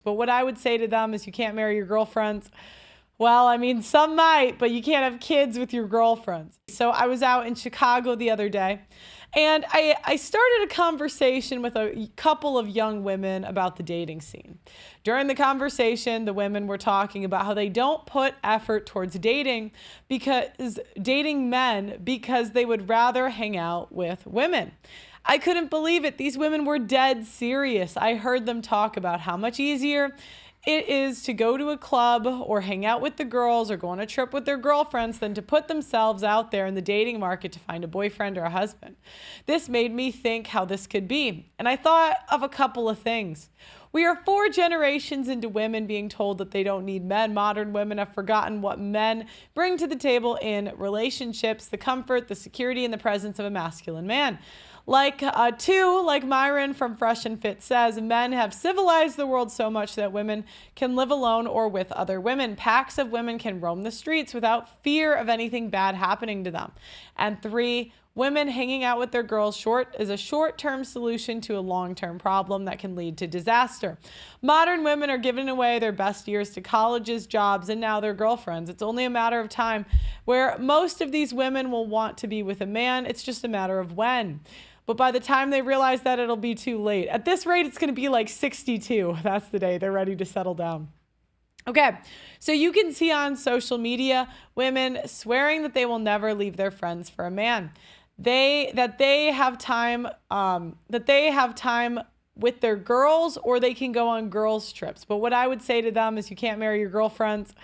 But what I would say to them is you can't marry your girlfriends. Well, I mean, some might, but you can't have kids with your girlfriends. So I was out in Chicago the other day, and I started a conversation with a couple of young women about the dating scene. During the conversation, the women were talking about how they don't put effort towards dating men because they would rather hang out with women. I couldn't believe it. These women were dead serious. I heard them talk about how much easier it is to go to a club or hang out with the girls or go on a trip with their girlfriends than to put themselves out there in the dating market to find a boyfriend or a husband. This made me think how this could be. And I thought of a couple of things. We are 4 generations into women being told that they don't need men. Modern women have forgotten what men bring to the table in relationships, the comfort, the security, and the presence of a masculine man. Like Myron from Fresh and Fit says, men have civilized the world so much that women can live alone or with other women. Packs of women can roam the streets without fear of anything bad happening to them. And 3, women hanging out with their girls is a short-term solution to a long-term problem that can lead to disaster. Modern women are giving away their best years to colleges, jobs, and now their girlfriends. It's only a matter of time where most of these women will want to be with a man. It's just a matter of when. But by the time they realize that, it'll be too late. At this rate, it's going to be like 62. That's the day they're ready to settle down. Okay, so you can see on social media women swearing that they will never leave their friends for a man. They have time with their girls, or they can go on girls' trips. But what I would say to them is you can't marry your girlfriends.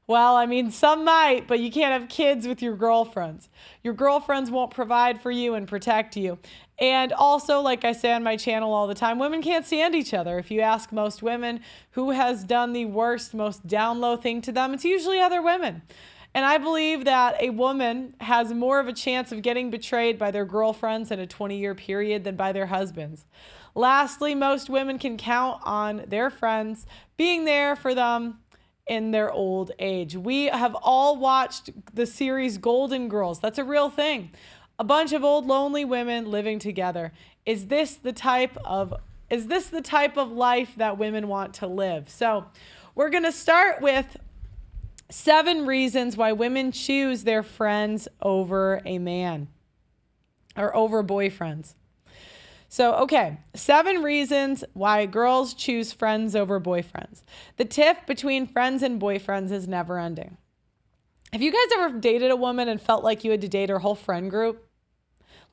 Well, I mean, some might, but you can't have kids with your girlfriends. Your girlfriends won't provide for you and protect you. And also, like I say on my channel all the time, women can't stand each other. If you ask most women who has done the worst, most down low thing to them, it's usually other women. And I believe that a woman has more of a chance of getting betrayed by their girlfriends in a 20-year period than by their husbands. Lastly, most women can count on their friends being there for them in their old age. We have all watched the series Golden Girls. That's a real thing. A bunch of old lonely women living together. Is this the type of life that women want to live? So, we're going to start with 7 reasons why women choose their friends over a man or over boyfriends. So, okay, 7 reasons why girls choose friends over boyfriends. The tiff between friends and boyfriends is never ending. Have you guys ever dated a woman and felt like you had to date her whole friend group?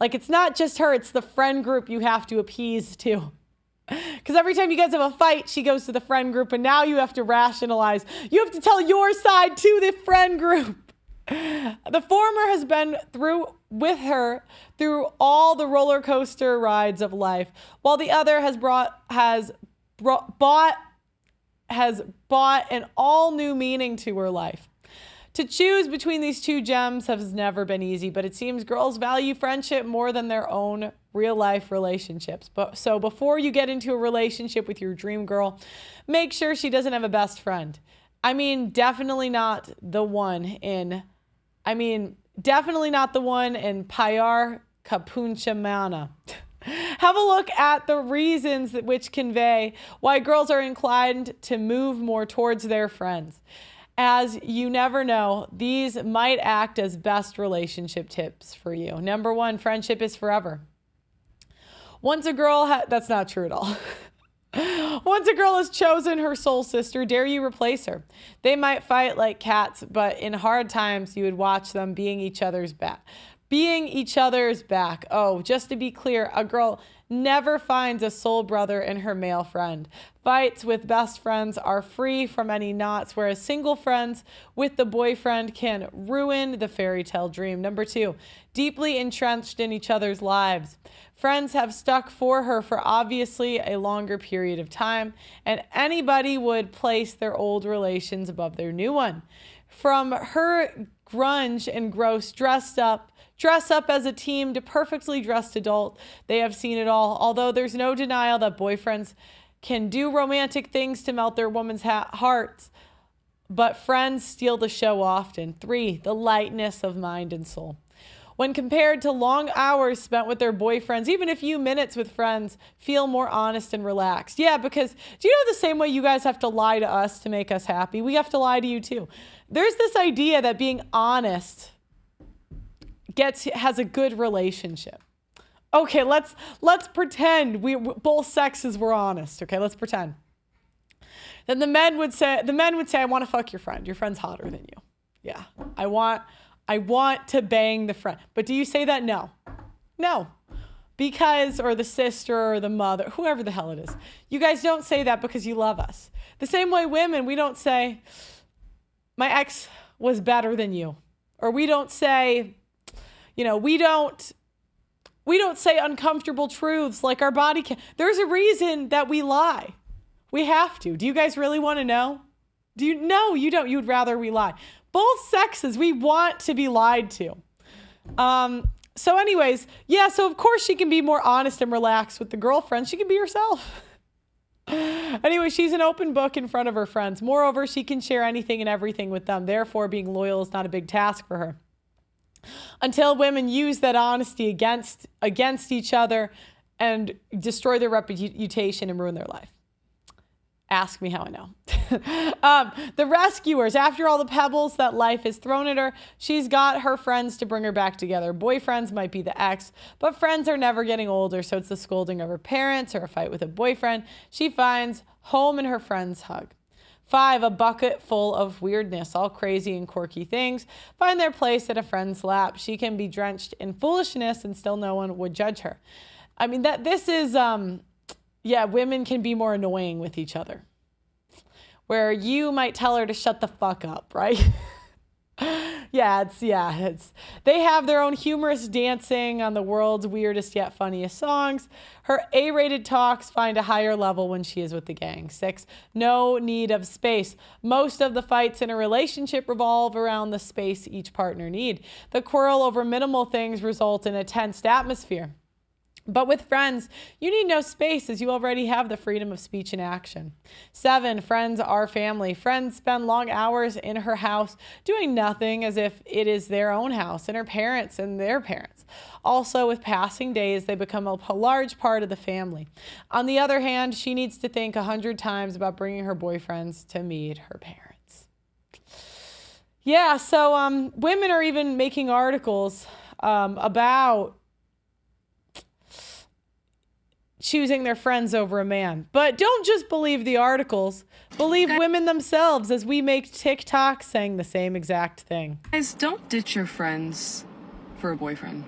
Like, it's not just her, it's the friend group you have to appease too. Because every time you guys have a fight, she goes to the friend group, and now you have to rationalize. You have to tell your side to the friend group. The former has been with her through all the roller coaster rides of life, while the other has bought an all new meaning to her life. To choose between these 2 gems has never been easy, but it seems girls value friendship more than their own real-life relationships. So before you get into a relationship with your dream girl, make sure she doesn't have a best friend. Definitely not the one in Pyar Kapuncha Mana. Have a look at the reasons which convey why girls are inclined to move more towards their friends. As you never know, these might act as best relationship tips for you. Number 1, friendship is forever. Once a girl that's not true at all. Once a girl has chosen her soul sister, dare you replace her? They might fight like cats, but in hard times, you would watch them being each other's back. Oh, just to be clear, a girl never finds a soul brother in her male friend. Fights with best friends are free from any knots, whereas single friends with the boyfriend can ruin the fairy tale dream. Number 2, deeply entrenched in each other's lives. Friends have stuck for her for obviously a longer period of time, and anybody would place their old relations above their new one. From her grunge and gross dress up as a team to perfectly dressed adult, they have seen it all. Although there's no denial that boyfriends can do romantic things to melt their women's hearts, but friends steal the show often. 3, the lightness of mind and soul. When compared to long hours spent with their boyfriends, even a few minutes with friends feel more honest and relaxed. Yeah, because do you know the same way you guys have to lie to us to make us happy? We have to lie to you too. There's this idea that being honest has a good relationship. Okay, let's pretend both sexes were honest. Okay, let's pretend. Then the men would say, I want to fuck your friend. Your friend's hotter than you. Yeah, I want to bang the friend. But do you say that? No. Because, or the sister or the mother, whoever the hell it is. You guys don't say that because you love us. The same way women, we don't say, my ex was better than you. Or we don't say, we don't say uncomfortable truths like our body can. There's a reason that we lie. We have to. Do you guys really want to know? No, you don't. You'd rather we lie. Both sexes, we want to be lied to. So anyways, yeah, so of course she can be more honest and relaxed with the girlfriend. She can be herself. Anyway, she's an open book in front of her friends. Moreover, she can share anything and everything with them. Therefore, being loyal is not a big task for her. Until women use that honesty against each other and destroy their reputation and ruin their life. Ask me how I know. The rescuers, after all the pebbles that life has thrown at her, she's got her friends to bring her back together. Boyfriends might be the ex, but friends are never getting older, so it's the scolding of her parents or a fight with a boyfriend. She finds home in her friend's hug. 5, a bucket full of weirdness, all crazy and quirky things find their place at a friend's lap. She can be drenched in foolishness and still no one would judge her. I mean, this is... women can be more annoying with each other. Where you might tell her to shut the fuck up, right? They have their own humorous dancing on the world's weirdest yet funniest songs. Her A-rated talks find a higher level when she is with the gang. 6, no need of space. Most of the fights in a relationship revolve around the space each partner need. The quarrel over minimal things result in a tensed atmosphere. But with friends, you need no space as you already have the freedom of speech and action. 7, friends are family. Friends spend long hours in her house doing nothing as if it is their own house, and her parents and their parents. Also, with passing days, they become a large part of the family. On the other hand, she needs to think 100 times about bringing her boyfriends to meet her parents. Yeah, so women are even making articles about choosing their friends over a man. But don't just believe the articles. Believe women themselves, as we make TikTok saying the same exact thing. Guys, don't ditch your friends for a boyfriend.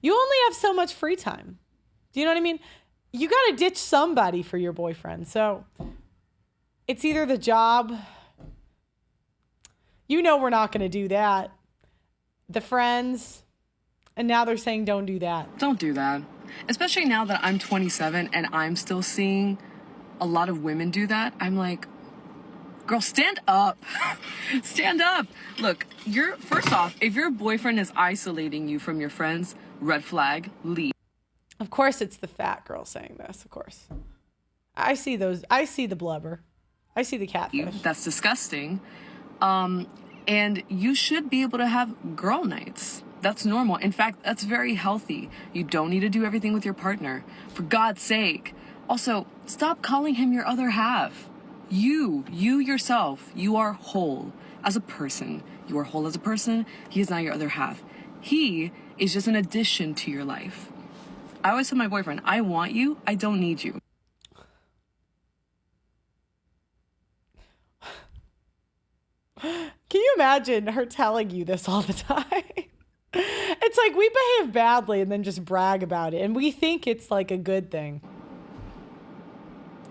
You only have so much free time. Do you know what I mean? You got to ditch somebody for your boyfriend. So it's either the job. You know we're not going to do that. The friends. And now they're saying don't do that. Don't do that. Especially now that I'm 27 and I'm still seeing a lot of women do that. I'm like, girl, stand up. Stand up. Look, first off, if your boyfriend is isolating you from your friends, red flag, leave. Of course it's the fat girl saying this, of course. I see the blubber. I see the catfish. That's disgusting. And you should be able to have girl nights. That's normal. In fact, that's very healthy. You don't need to do everything with your partner. For God's sake. Also, stop calling him your other half. You yourself, you are whole as a person. You are whole as a person. He is not your other half. He is just an addition to your life. I always tell my boyfriend, I want you. I don't need you. Can you imagine her telling you this all the time? It's like we behave badly and then just brag about it. And we think it's like a good thing.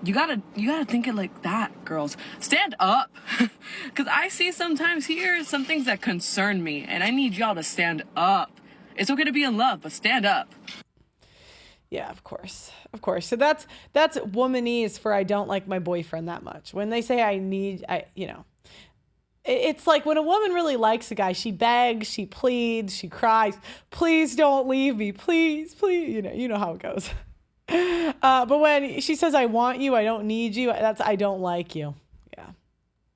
You gotta think it like that, girls. Stand up. Because I see sometimes here some things that concern me. And I need y'all to stand up. It's okay to be in love, but stand up. Yeah, of course. Of course. So that's womanese for I don't like my boyfriend that much. When they say it's like when a woman really likes a guy, she begs, she pleads, she cries, please don't leave me, please, please. You know how it goes. But when she says, I want you, I don't need you, that's I don't like you.